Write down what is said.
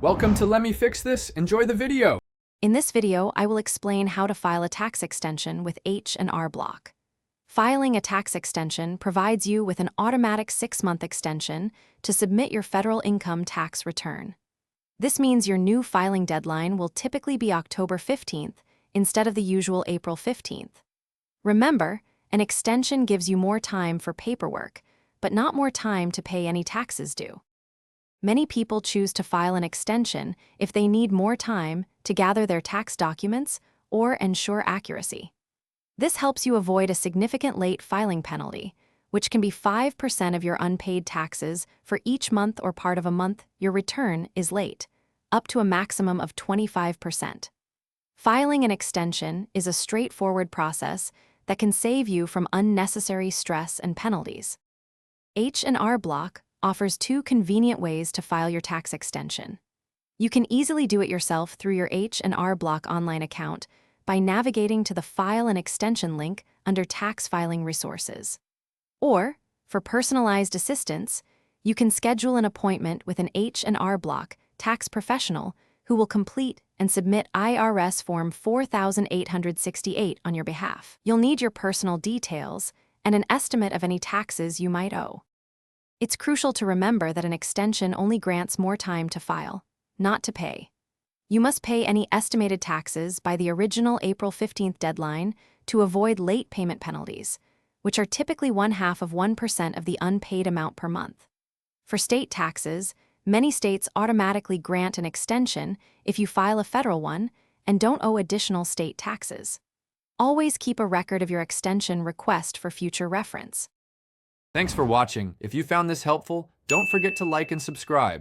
Welcome to Let Me Fix This. Enjoy the video. In this video, I will explain how to file a tax extension with H&R Block. Filing a tax extension provides you with an automatic 6-month extension to submit your federal income tax return. This means your new filing deadline will typically be October 15th instead of the usual April 15th. Remember, an extension gives you more time for paperwork, but not more time to pay any taxes due. Many people choose to file an extension if they need more time to gather their tax documents or ensure accuracy. This helps you avoid a significant late filing penalty, which can be 5% of your unpaid taxes for each month or part of a month your return is late, up to a maximum of 25%. Filing an extension is a straightforward process that can save you from unnecessary stress and penalties. H&R Block offers 2 convenient ways to file your tax extension. You can easily do it yourself through your H&R Block online account by navigating to the File an Extension link under Tax Filing Resources. Or, for personalized assistance, you can schedule an appointment with an H&R Block tax professional who will complete and submit IRS Form 4868 on your behalf. You'll need your personal details and an estimate of any taxes you might owe. It's crucial to remember that an extension only grants more time to file, not to pay. You must pay any estimated taxes by the original April 15th deadline to avoid late payment penalties, which are typically 0.5% of the unpaid amount per month. For state taxes, many states automatically grant an extension if you file a federal one and don't owe additional state taxes. Always keep a record of your extension request for future reference. Thanks for watching. If you found this helpful, don't forget to like and subscribe.